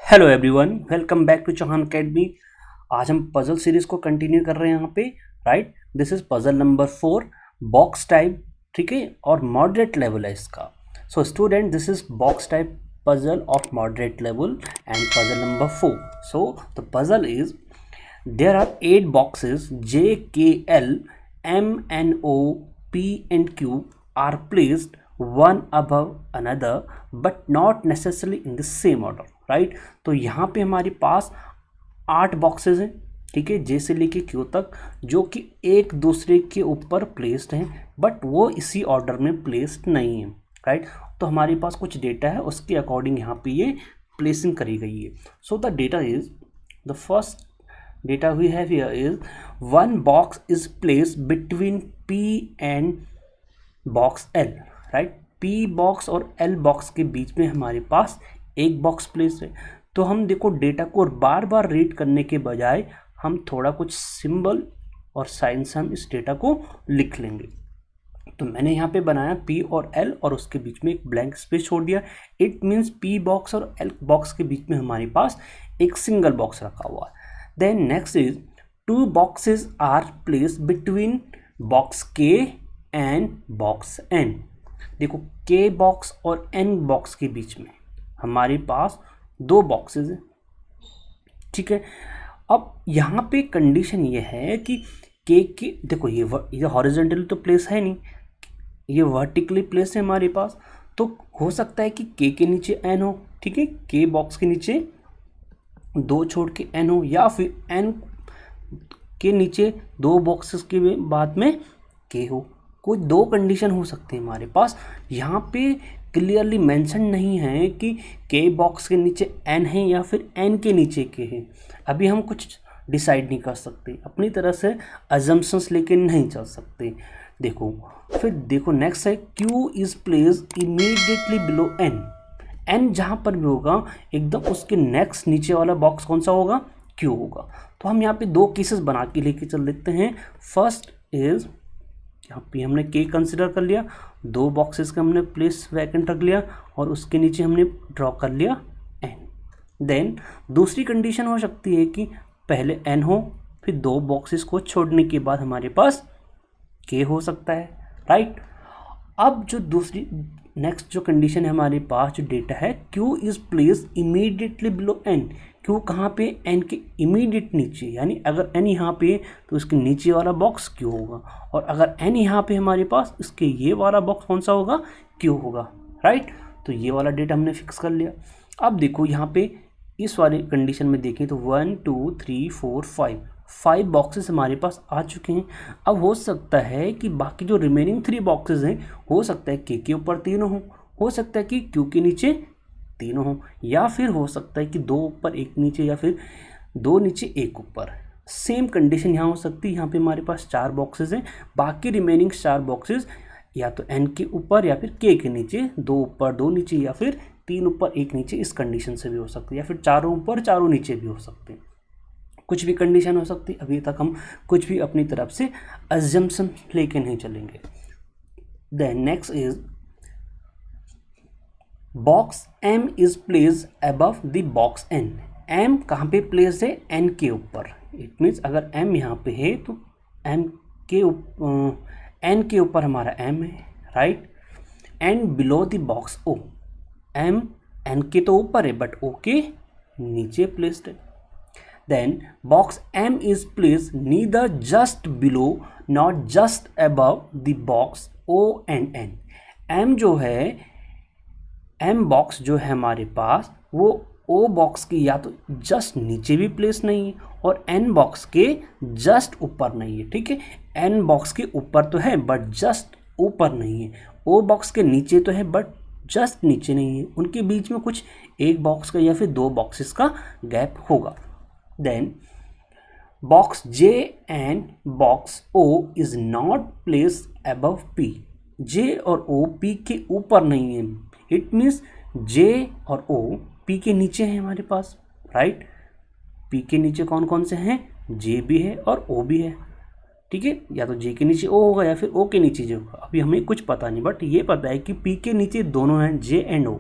Hello everyone, welcome back to Chauhan academy. आज हम puzzle series को कंटिन्यू कर रहे हैं यहाँ पे। Right, this is puzzle number 4, box type. ठीक है, और मॉडरेट लेवल है इसका। So student, this is box type puzzle of moderate level and puzzle number 4। So the puzzle is there are 8 boxes J, K, L, M, N, O, P and Q are placed one above another but not necessarily in the same order. right? तो यहाँ पे हमारे पास 8 boxes हैं, ठीक है, J से लेके Q तक, जो कि एक दूसरे के ऊपर प्लेस्ड हैं बट वो इसी ऑर्डर में प्लेस्ड नहीं है। राइट, तो हमारे पास कुछ डेटा है, उसके अकॉर्डिंग यहाँ पे ये प्लेसिंग करी गई है। So the data is, the first data we have here is one box is placed between P and box L. right, P box और L box के बीच में हमारे पास एक बॉक्स प्लेस है। तो हम देखो डेटा को बार बार रीड करने के बजाय हम थोड़ा कुछ सिंबल और साइन से हम इस डेटा को लिख लेंगे। तो मैंने यहाँ पे बनाया P और L और उसके बीच में एक ब्लैंक स्पेस छोड़ दिया। इट मीन्स P बॉक्स और L बॉक्स के बीच में हमारे पास एक सिंगल बॉक्स रखा हुआ है। Then next is 2 boxes are placed between box K and box N. देखो K बॉक्स और N बॉक्स के बीच में हमारे पास 2 बॉक्सेस हैं, ठीक है। अब यहाँ पे कंडीशन ये है कि K के, देखो ये हॉरिजॉन्टली तो प्लेस है नहीं, ये वर्टिकली प्लेस है हमारे पास। तो हो सकता है कि K के नीचे N हो, ठीक है, K बॉक्स के नीचे 2 छोड़ के N हो, या फिर N के नीचे 2 बॉक्सेस के बाद में K हो। कोई 2 कंडीशन हो सकते हैं हमारे पास। यहाँ पे क्लियरली मेंशन नहीं है कि K बॉक्स के नीचे N है या फिर N के नीचे K है। अभी हम कुछ डिसाइड नहीं कर सकते, अपनी तरह से अजम्पशंस लेके नहीं चल सकते। देखो फिर देखो नेक्स्ट है Q is placed immediately below N। N जहाँ पर भी होगा एकदम उसके नेक्स्ट नीचे वाला बॉक्स कौन सा होगा? Q होगा। तो हम यहाँ पे 2 केसेस बना के लेके चल लेते हैं। फर्स्ट इज, यहाँ पे हमने K कंसिडर कर लिया, 2 बॉक्सेस का हमने प्लेस वैकेंट रख लिया और उसके नीचे हमने ड्रॉ कर लिया N। देन दूसरी कंडीशन हो सकती है कि पहले N हो, फिर 2 बॉक्सेस को छोड़ने के बाद हमारे पास K हो सकता है। राइट, अब जो दूसरी नेक्स्ट जो कंडीशन है हमारे पास, जो डेटा है Q is placed immediately below N। Q कहाँ पे? N के इमीडिएट नीचे, यानी अगर N यहाँ पे तो इसके नीचे वाला बॉक्स Q होगा, और अगर N यहाँ पे हमारे पास, इसके ये वाला बॉक्स कौन सा होगा? Q होगा। राइट, तो ये वाला डेटा हमने फिक्स कर लिया। अब देखो यहाँ पे इस वाले कंडीशन में देखें तो 1 2 3 4 5 बॉक्सेस हमारे पास आ चुके हैं। अब हो सकता है कि बाकी जो रिमेनिंग 3 बॉक्सेस हैं, हो सकता है K के ऊपर 3 हो सकता है कि Q के नीचे 3 हो, या फिर हो सकता है कि 2 ऊपर 1 नीचे, या फिर 2 नीचे 1 ऊपर। सेम कंडीशन यहाँ हो सकती है। यहाँ पे हमारे पास 4 बॉक्सेस हैं, बाकी रिमेनिंग 4 बॉक्सेस या तो N के ऊपर या फिर K के नीचे, 2 ऊपर 2 नीचे, या फिर 3 ऊपर 1 नीचे, इस कंडीशन से भी हो सकती है, या फिर 4 ऊपर 4 नीचे भी हो सकते हैं। कुछ भी कंडीशन हो सकती है। अभी तक हम कुछ भी अपनी तरफ से अजम्पशन लेके नहीं चलेंगे। Then next is box M is place above the box N। M कहाँ पे प्लेस है? N के ऊपर। इट मीन्स अगर M यहाँ पे है तो N के ऊपर हमारा M है। Right, and below the box O। M N के तो ऊपर है बट O के नीचे प्लेस्ड है। Then box M is placed neither just below nor just above the box O and N। M जो है, M बॉक्स जो है हमारे पास, वो O बॉक्स के या तो जस्ट नीचे भी प्लेस नहीं है और N बॉक्स के जस्ट ऊपर नहीं है। ठीक है, N बॉक्स के ऊपर तो है बट जस्ट ऊपर नहीं है, O बॉक्स के नीचे तो है बट जस्ट नीचे नहीं है। उनके बीच में कुछ एक बॉक्स का या फिर 2 बॉक्सेस का गैप होगा। Then box J and box O is not placed above P। J और O P के ऊपर नहीं है। It means J और O P के नीचे हैं हमारे पास। राइट, P के नीचे कौन कौन से हैं? J भी है और O भी है। ठीक है, या तो J के नीचे O होगा या फिर O के नीचे J होगा। अभी हमें कुछ पता नहीं, बट ये पता है कि P के नीचे दोनों हैं, J and O।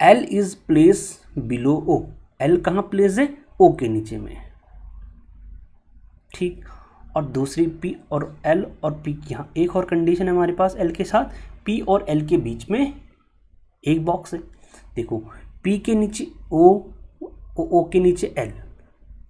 L is place below O, L कहाँ प्लेस है, ओ के नीचे में, ठीक। और दूसरी पी और एल और पी, यहाँ एक और कंडीशन है हमारे पास एल के साथ, पी और एल के बीच में एक बॉक्स है। देखो पी के नीचे ओ के नीचे एल,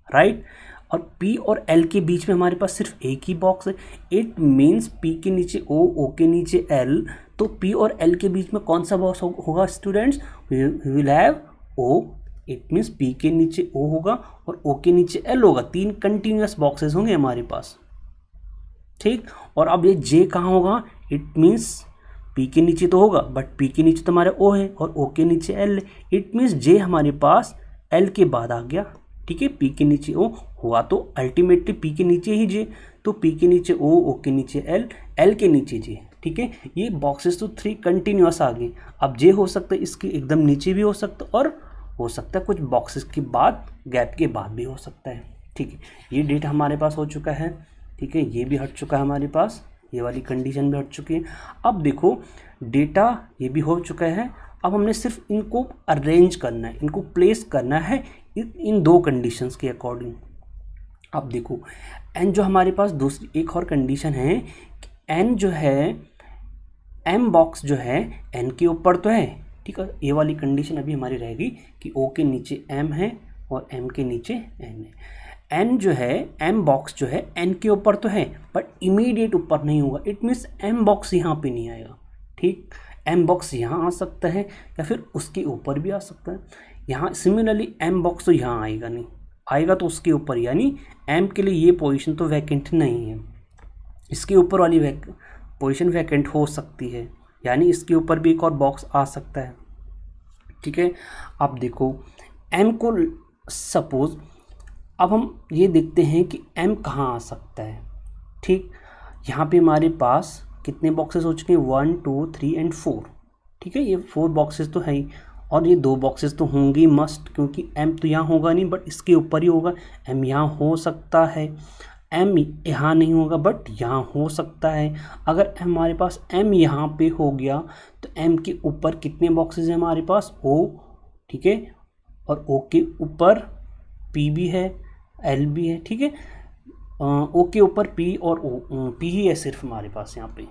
राइट, और पी और एल के बीच में हमारे पास सिर्फ एक ही बॉक्स है। इट मीन्स पी के नीचे ओ के नीचे एल, तो पी और एल के बीच में कौन सा बॉक्स होगा students, we will have O. It means P के नीचे ओ होगा और ओ के नीचे एल होगा, तीन कंटिन्यूस बॉक्सेस होंगे हमारे पास, ठीक। और अब ये जे कहाँ होगा, इट मीन्स पी के नीचे तो होगा बट पी के नीचे तो हमारे ओ है और ओ के नीचे एल है। इट मीन्स जे हमारे पास एल के बाद आ गया, ठीक है। पी के नीचे ओ हुआ तो अल्टीमेटली पी के नीचे ही जे, तो पी के नीचे ओ के नीचे एल, एल के नीचे जे, ठीक है। ये बॉक्सेस तो थ्री कंटिन्यूस आ गए। अब जे हो सकता है इसके एकदम नीचे भी हो सकता है और हो सकता है कुछ बॉक्सेस के बाद, गैप के बाद भी हो सकता है, ठीक है। ये डेटा हमारे पास हो चुका है, ठीक है। ये भी हट चुका है हमारे पास, ये वाली कंडीशन भी हट चुकी है। अब देखो डेटा ये भी हो चुका है, अब हमने सिर्फ इनको अरेंज करना है, इनको प्लेस करना है इन दो कंडीशंस के अकॉर्डिंग। अब देखो एन जो हमारे पास दूसरी एक और कंडीशन है कि एन जो है एम बॉक्स जो है एन के ऊपर तो है, ठीक है। ये वाली कंडीशन अभी हमारी रहेगी कि ओ के नीचे एम है और एम के नीचे एन है। एन जो है एम बॉक्स जो है एन के ऊपर तो है बट इमीडिएट ऊपर नहीं होगा। इट मीन्स एम बॉक्स यहाँ पे नहीं आएगा, ठीक। एम बॉक्स यहाँ आ सकता है या फिर उसके ऊपर भी आ सकता है। यहाँ सिमिलरली एम बॉक्स तो यहाँ आएगा नहीं, आएगा तो उसके ऊपर, यानी एम के लिए ये पोजीशन तो वैकेंट नहीं है, इसके ऊपर वाली पोजीशन वैकेंट हो सकती है, यानी इसके ऊपर भी एक और बॉक्स आ सकता है, ठीक है। अब देखो एम को सपोज, अब हम ये देखते हैं कि एम कहाँ आ सकता है, ठीक। यहाँ पे हमारे पास कितने बॉक्सेस हो चुके हैं, 1 2 3 एंड 4, ठीक है। ये 4 बॉक्सेस तो है ही और ये 2 बॉक्सेस तो होंगे ही मस्ट, क्योंकि एम तो यहाँ होगा नहीं बट इसके ऊपर ही होगा। एम यहाँ हो सकता है, एम यहाँ नहीं होगा बट यहाँ हो सकता है। अगर हमारे पास एम यहाँ पे हो गया तो एम के ऊपर कितने बॉक्सेस हैं हमारे पास, ओ, ठीक है, और ओ के ऊपर पी भी है, एल भी है, ठीक है। ओ के ऊपर पी और ओ, पी ही है सिर्फ हमारे पास यहाँ पे।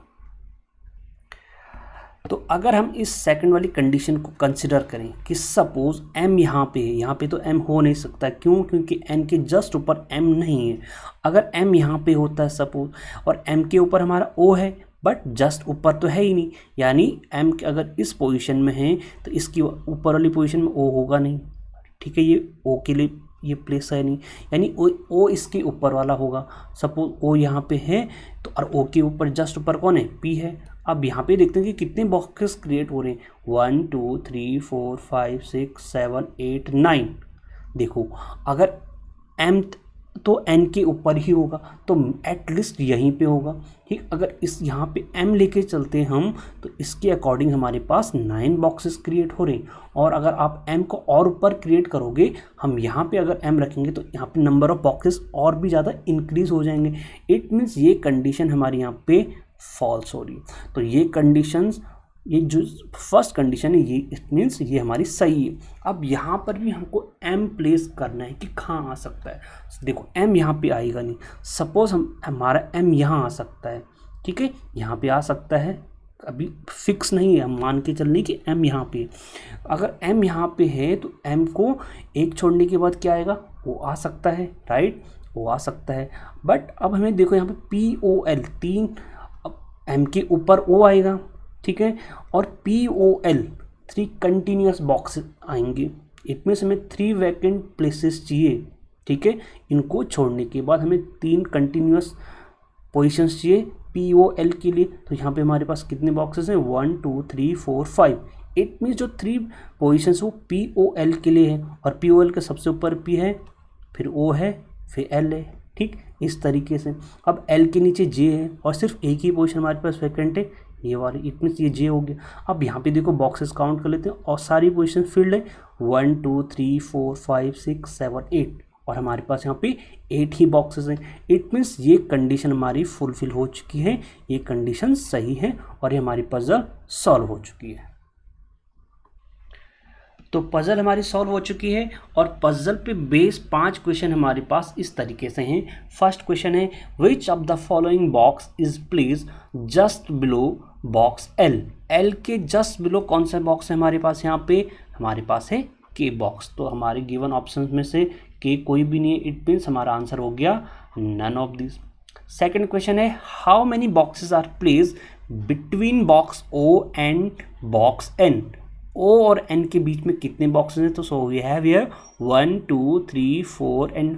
तो अगर हम इस सेकंड वाली कंडीशन को कंसिडर करें कि सपोज एम यहाँ पे है, यहाँ पे तो एम हो नहीं सकता, क्यों, क्योंकि एन के जस्ट ऊपर एम नहीं है। अगर एम यहाँ पे होता है सपोज और एम के ऊपर हमारा ओ है बट जस्ट ऊपर तो है ही नहीं, यानी एम के अगर इस पोजीशन में है तो इसकी ऊपर वाली पोजीशन में ओ होगा नहीं, ठीक है। ये ओ के लिए ये प्लेस है नहीं, यानी ओ इसके ऊपर वाला होगा। सपोज ओ यहाँ पे है तो और ओ के ऊपर जस्ट ऊपर कौन है, पी है। अब यहाँ पे देखते हैं कि कितने बॉक्सेस क्रिएट हो रहे हैं, 1 2 3 4 5 6 7 8 9। देखो अगर एम तो एन के ऊपर ही होगा तो एटलीस्ट यहीं पे होगा, ठीक। अगर इस यहाँ पे एम लेके चलते हैं हम तो इसके अकॉर्डिंग हमारे पास 9 बॉक्सेस क्रिएट हो रहे हैं। और अगर आप एम को और ऊपर क्रिएट करोगे, हम यहाँ पे अगर एम रखेंगे तो यहाँ पे नंबर ऑफ बॉक्सेस और भी ज़्यादा इंक्रीज हो जाएंगे। इट मीन्स ये कंडीशन हमारे यहाँ पे फॉल्स हो रही है। तो ये कंडीशंस, ये जो फर्स्ट कंडीशन है ये, इट मीन्स ये हमारी सही है। अब यहाँ पर भी हमको एम प्लेस करना है कि कहाँ आ सकता है। देखो एम यहाँ पे आएगा नहीं, सपोज हमारा एम यहाँ आ सकता है, ठीक है, यहाँ पे आ सकता है, अभी फिक्स नहीं है, हम मान के चल रहे कि एम यहाँ पे। अगर एम यहाँ पे है तो एम को एक छोड़ने के बाद क्या आएगा, वो आ सकता है, राइट, वो आ सकता है। बट अब हमें देखो यहाँ पे पी ओ एल, 3 एम के ऊपर ओ आएगा, ठीक है, और P O L 3 continuous box आएंगे। इट मीन्स हमें 3 वैकेंट प्लेसेस चाहिए, ठीक है। इनको छोड़ने के बाद हमें 3 कंटिन्यूस पोजीशंस चाहिए पी ओ एल के लिए। तो यहाँ पे हमारे पास कितने बॉक्सेस हैं, 1 2 3 4 5। इट मीन्स जो 3 पोजीशंस वो पी ओ एल के लिए है और पी ओ एल के सबसे ऊपर पी है, फिर ओ है, फिर एल है, ठीक, इस तरीके से। अब एल के नीचे जे है और सिर्फ एक ही पोजीशन हमारे पास वैकेंट है, ये वाली, इट मीन्स ये जे हो गया। अब यहाँ पे देखो बॉक्सेस काउंट कर लेते हैं और सारी पोजीशन फिल्ड है, 1 2 3 4 5 6 7 8 और हमारे पास यहाँ पे 8 ही बॉक्सेस हैं। इट मीन्स ये कंडीशन हमारी फुलफिल हो चुकी है, ये कंडीशन सही है और ये हमारी पजल सॉल्व हो चुकी है। तो पजल हमारी सॉल्व हो चुकी है और पजल पे बेस 5 क्वेश्चन हमारे पास इस तरीके से हैं। फर्स्ट क्वेश्चन है which of the following box is place just below box L. L के जस्ट बिलो कौन सा बॉक्स है हमारे पास, यहाँ पे हमारे पास है के बॉक्स। तो हमारे गिवन ऑप्शन में से के कोई भी नहीं है, इट मीन्स हमारा आंसर हो गया none of this. Second question है how many boxes are place between box O and box N. O और एन के बीच में कितने बॉक्सेस हैं, तो so we have here 1 2 3 4 and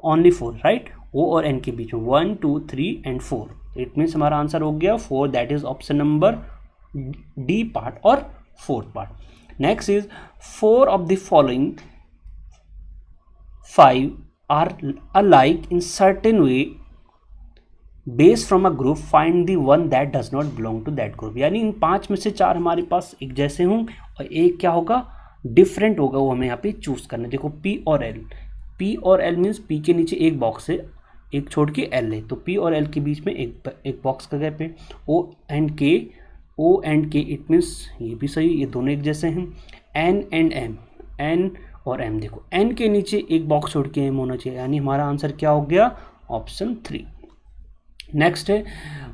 only 4, right. O और एन के बीच में 1 2 3 एंड 4, इट मीन्स हमारा आंसर हो गया 4, that is option number D part और fourth part. Next is 4 of the following 5 are alike in certain way based from a group find the one that does not belong to that group. यानी इन 5 में से 4 हमारे पास एक जैसे हों और एक क्या होगा डिफरेंट होगा, वो हमें यहाँ पे चूज करना है। देखो पी और एल, पी और एल मीन्स पी के नीचे एक बॉक्स है, एक छोड़ के एल है, तो पी और एल के बीच में एक बॉक्स का गैप है। ओ एंड के इट मीन्स ये भी सही, ये दोनों एक जैसे हैं। एन एंड एम, एन और एम, देखो एन के नीचे एक बॉक्स छोड़ के एम होना चाहिए, यानी हमारा आंसर क्या हो गया ऑप्शन 3। नेक्स्ट है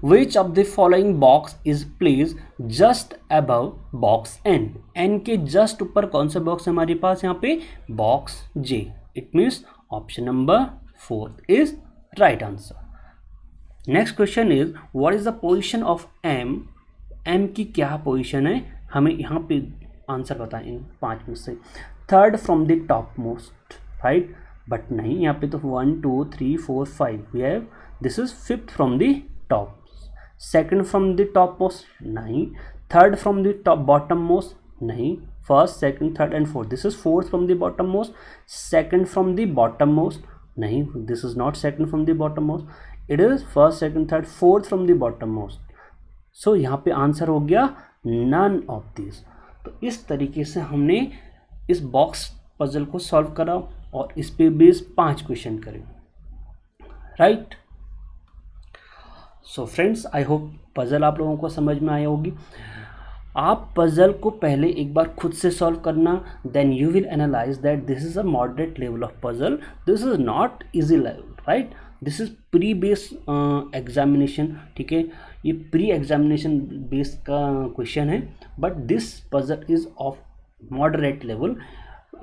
which of the following box is place just above box N. N के जस्ट ऊपर कौन सा बॉक्स है हमारे पास, यहाँ पे box J, it means option number 4 is right answer. Next question is what is the position of M. M की क्या पोजीशन है, हमें यहाँ पे आंसर बताएं इन 5 में से। Third from the top most, right, but नहीं, यहाँ पे तो 1 2 3 4 5 we have, this is 5th from the top. Second from the top most नहीं, third from the top bottom most नहीं, first second third and fourth, this is 4th from the bottom most. Second from the bottom most नहीं, this is not second from the bottom most, it is first second third 4th from the bottom most. So यहाँ पे answer हो गया none of this. तो इस तरीके से हमने इस बॉक्स पजल को सॉल्व करा और इस पे बेस 5 क्वेश्चन करें, right. So friends, I hope puzzle आप लोगों को समझ में आई होगी। आप पजल को पहले एक बार खुद से सॉल्व करना, then you will analyse that this is a moderate level of puzzle, this is not easy level, right. This is pre base examination, ठीक है, ये प्री एग्जामिनेशन बेस का क्वेश्चन है, but this puzzle is of moderate level.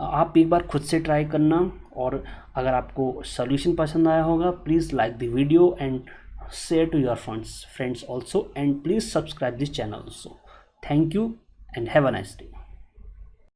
आप एक बार खुद से try करना, और अगर आपको सॉल्यूशन पसंद आया होगा please like the video and share to your friends also, and please subscribe this channel also. Thank you and have a nice day.